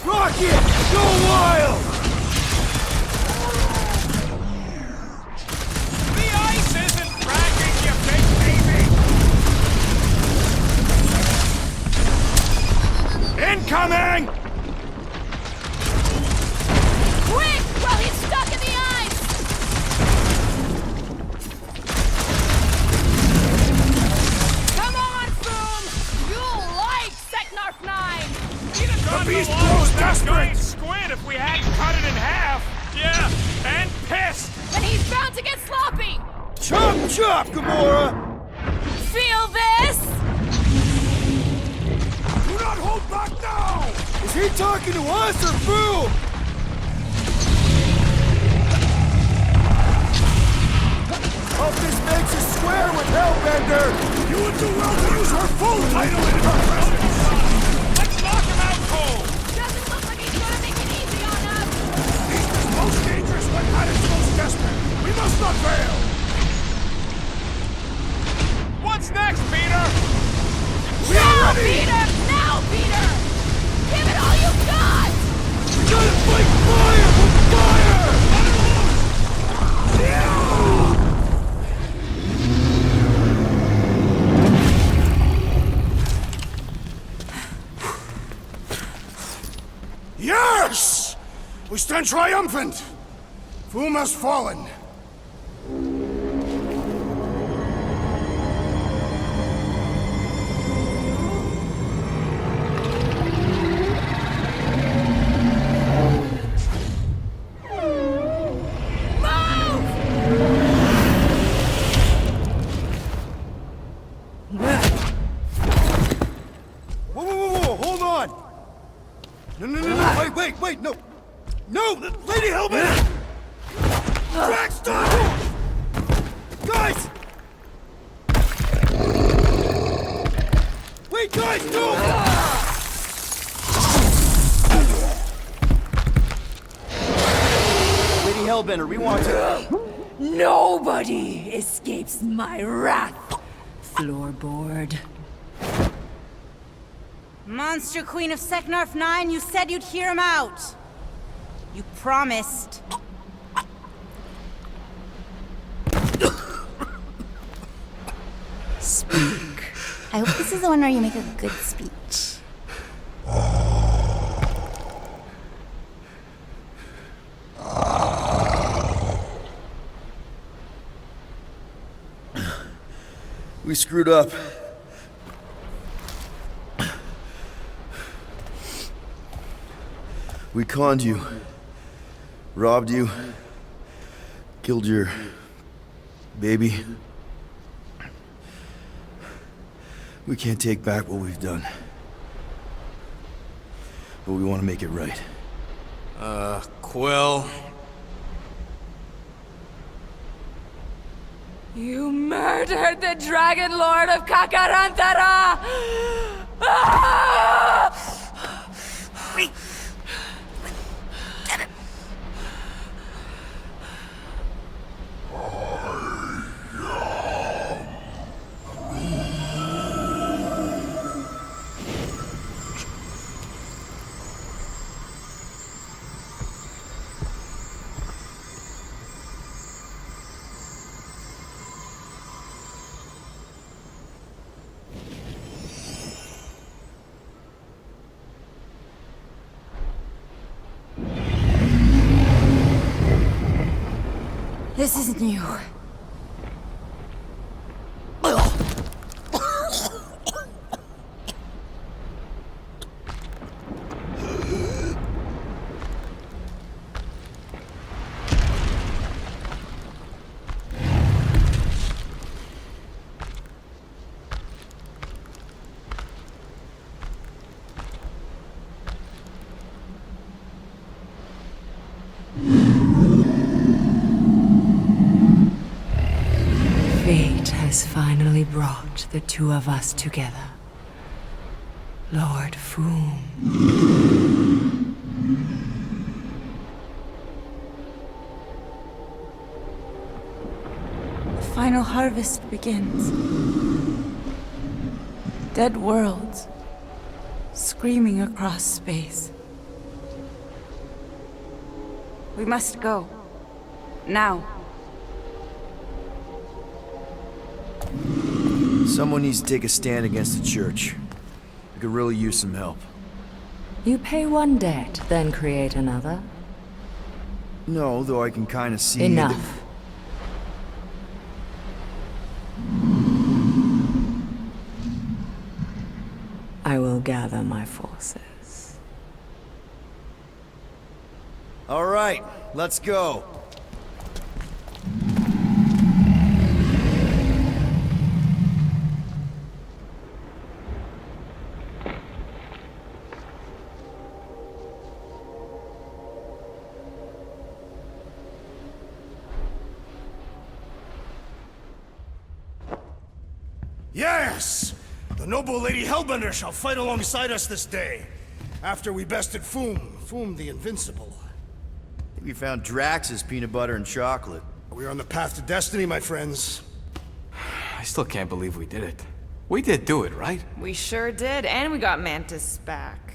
Rocket, go wild! The ice isn't cracking, you big baby! Incoming! Quick, while he's stuck in the ice! Come on, Boom! You'll like Seknarf 9! He'd have gone beast along grows with that desperate. giant squid if we hadn't cut it in half. Yeah, and pissed. And he's bound to get sloppy! Chop chop, Gamora! Feel this? Do not hold back now! Is he talking to us or Boom? Hope this makes us swear with Hellbender! You would do well to use her full title in her presence! Let's knock him out cold. Doesn't look like he's gonna make it easy on us! Beast is most dangerous when at its most desperate! We must not fail! What's next, Peter? We are Now, ready! Peter! Now, Peter! Give it all you've got! We gotta fight fire with fire! Yes! We stand triumphant! Foom has fallen. Whoa, hold on! No, wait, no! No, Lady Hellbender! Drax, stop! Guys! Wait, guys, don't! Lady Hellbender, we want to... Nobody escapes my wrath. Floorboard. Monster Queen of Seknarf 9, you said you'd hear him out. You promised. Speak. I hope this is the one where you make a good speech. We screwed up. We conned you. Robbed you. Killed your baby. We can't take back what we've done. But we want to make it right. Quill. You murdered the Dragon Lord of Kakarantara! Ah! This is new. Fate has finally brought the two of us together. Lord Foom. The final harvest begins. Dead worlds, screaming across space. We must go. Now. Someone needs to take a stand against the church. We could really use some help. You pay one debt, then create another. No, though I can kind of see... Enough. I will gather my forces. All right, let's go. Yes! The noble Lady Hellbender shall fight alongside us this day. After we bested Foom the Invincible. I think we found Drax's peanut butter and chocolate. We're on the path to destiny, my friends. I still can't believe we did it. We did do it, right? We sure did, and we got Mantis back.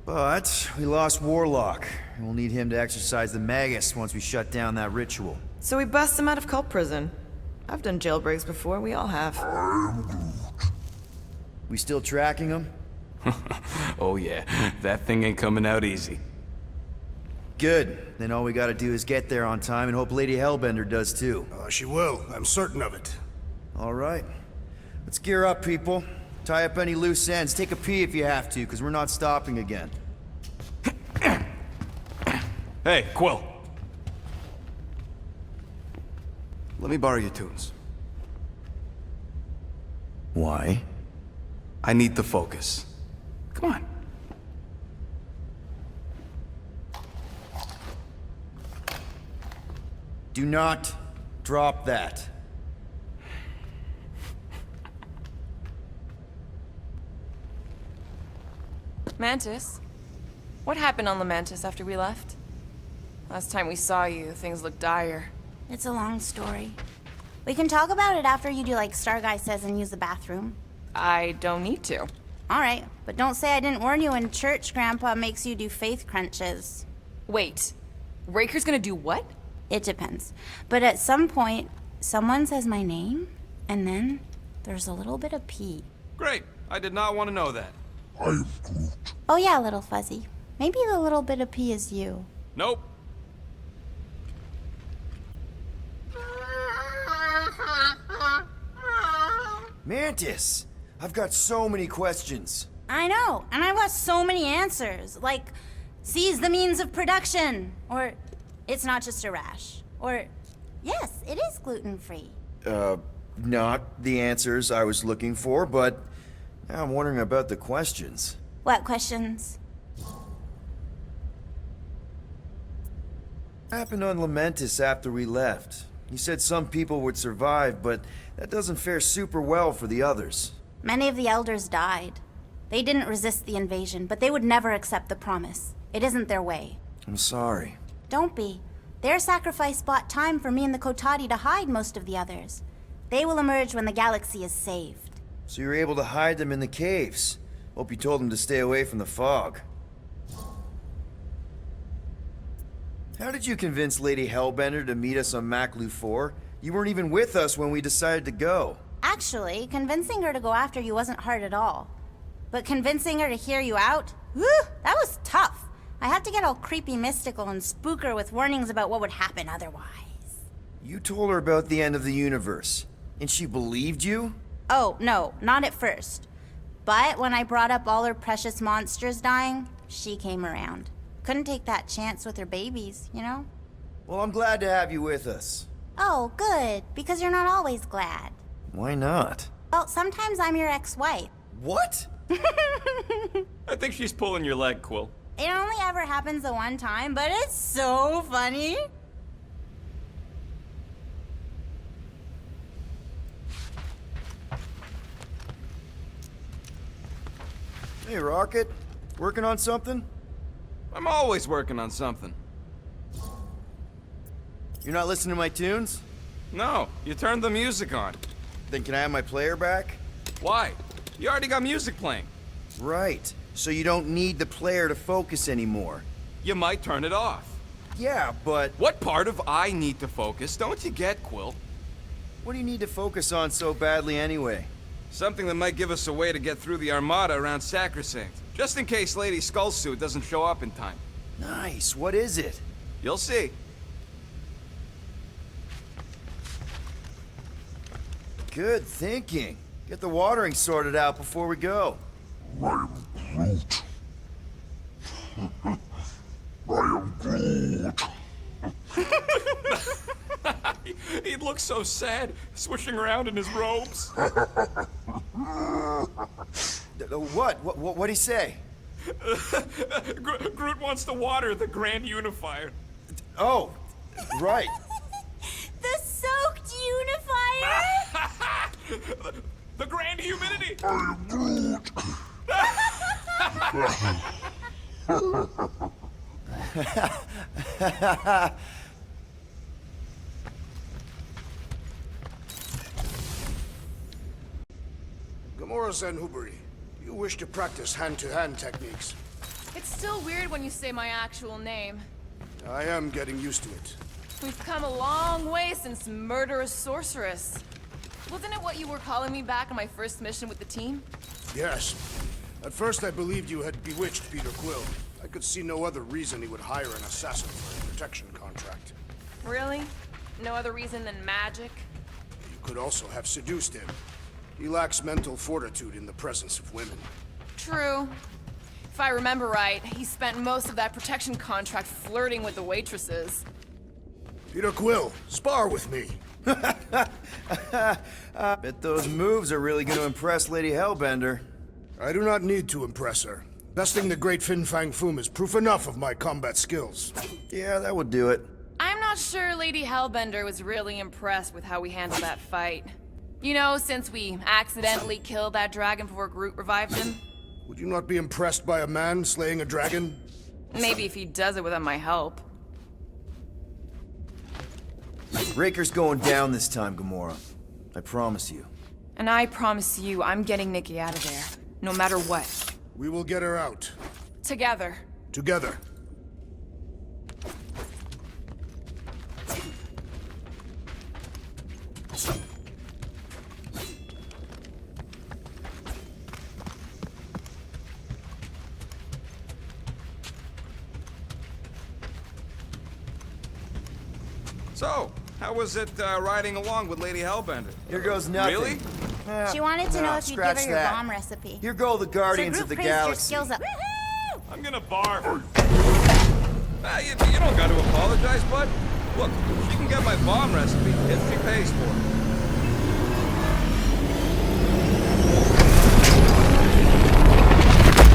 But we lost Warlock, and we'll need him to exercise the Magus once we shut down that ritual. So we bust him out of cult prison. I've done jailbreaks before, we all have. We still tracking him? Oh yeah, that thing ain't coming out easy. Good. Then all we gotta do is get there on time and hope Lady Hellbender does too. She will. I'm certain of it. All right. Let's gear up, people. Tie up any loose ends. Take a pee if you have to, because we're not stopping again. Hey, Quill. Let me borrow your tunes. Why? I need to focus. Come on. Do not drop that. Mantis, What happened on Lamentis after we left? Last time we saw you, things looked dire. It's a long story. We can talk about it after you do like Star Guy says and use the bathroom. I don't need to. Alright, but don't say I didn't warn you in church Grandpa makes you do faith crunches. Wait, Raker's gonna do what? It depends. But at some point, someone says my name, and then there's a little bit of pee. Great. I did not want to know that. Oh yeah, little fuzzy. Maybe the little bit of pee is you. Nope. Mantis! I've got so many questions. I know, and I've got so many answers. Like, seize the means of production. Or, it's not just a rash. Or, yes, it is gluten-free. Not the answers I was looking for, but now I'm wondering about the questions. What questions? What happened on Lamentis after we left? You said some people would survive, but that doesn't fare super well for the others. Many of the elders died. They didn't resist the invasion, but they would never accept the promise. It isn't their way. I'm sorry. Don't be. Their sacrifice bought time for me and the Kotati to hide most of the others. They will emerge when the galaxy is saved. So you were able to hide them in the caves. Hope you told them to stay away from the fog. How did you convince Lady Hellbender to meet us on Maklu 4? You weren't even with us when we decided to go. Actually, convincing her to go after you wasn't hard at all. But convincing her to hear you out? Whew, that was tough. I had to get all creepy mystical and spook her with warnings about what would happen otherwise. You told her about the end of the universe, and she believed you? Oh, no, not at first. But when I brought up all her precious monsters dying, she came around. Couldn't take that chance with her babies, you know? Well, I'm glad to have you with us. Oh, good, because you're not always glad. Why not? Well, sometimes I'm your ex-wife. What? I think she's pulling your leg, Quill. It only ever happens the one time, but it's so funny. Hey, Rocket. Working on something? I'm always working on something. You're not listening to my tunes? No, you turned the music on. Then can I have my player back? Why? You already got music playing. Right. So you don't need the player to focus anymore. You might turn it off. Yeah, but What part of I need to focus don't you get, Quill? what do you need to focus on so badly anyway? Something that might give us a way to get through the Armada around Sacrosanct. Just in case Lady Skullsuit doesn't show up in time. Nice. What is it? You'll see. Good thinking. Get the watering sorted out before we go. I am Groot. I am Groot. He looks so sad, swishing around in his robes. What'd he say? Groot wants to water the Grand Unifier. Oh, right. The soaked unifier? The Grand Humidity! I am Groot. Gamora Zanhubari, you wish to practice hand-to-hand techniques. It's still weird when you say my actual name. I am getting used to it. We've come a long way since Murderous Sorceress. Wasn't it what you were calling me back on my first mission with the team? Yes. At first I believed you had bewitched Peter Quill. I could see no other reason he would hire an assassin for a protection contract. Really? No other reason than magic? You could also have seduced him. He lacks mental fortitude in the presence of women. True. If I remember right, he spent most of that protection contract flirting with the waitresses. Peter Quill, spar with me. Bet those moves are really going to impress Lady Hellbender. I do not need to impress her. Besting the great Fin Fang Foom is proof enough of my combat skills. Yeah, that would do it. I'm not sure Lady Hellbender was really impressed with how we handled that fight. You know, since we accidentally killed that dragon before Groot revived him. Would you not be impressed by a man slaying a dragon? Maybe if he does it without my help. Raker's going down this time, Gamora. I promise you. And I promise you, I'm getting Nikki out of there. No matter what. We will get her out. Together. Together. So, how was it riding along with Lady Hellbender? Here goes nothing. Really? Eh, She wanted to know nah, if you'd give her scratch your that. bomb recipe. Here go the Guardians Sir of the Groot praised your Galaxy. skills up. Woohoo! I'm gonna barf. You don't gotta apologize, bud. Look, she can get my bomb recipe if she pays for it.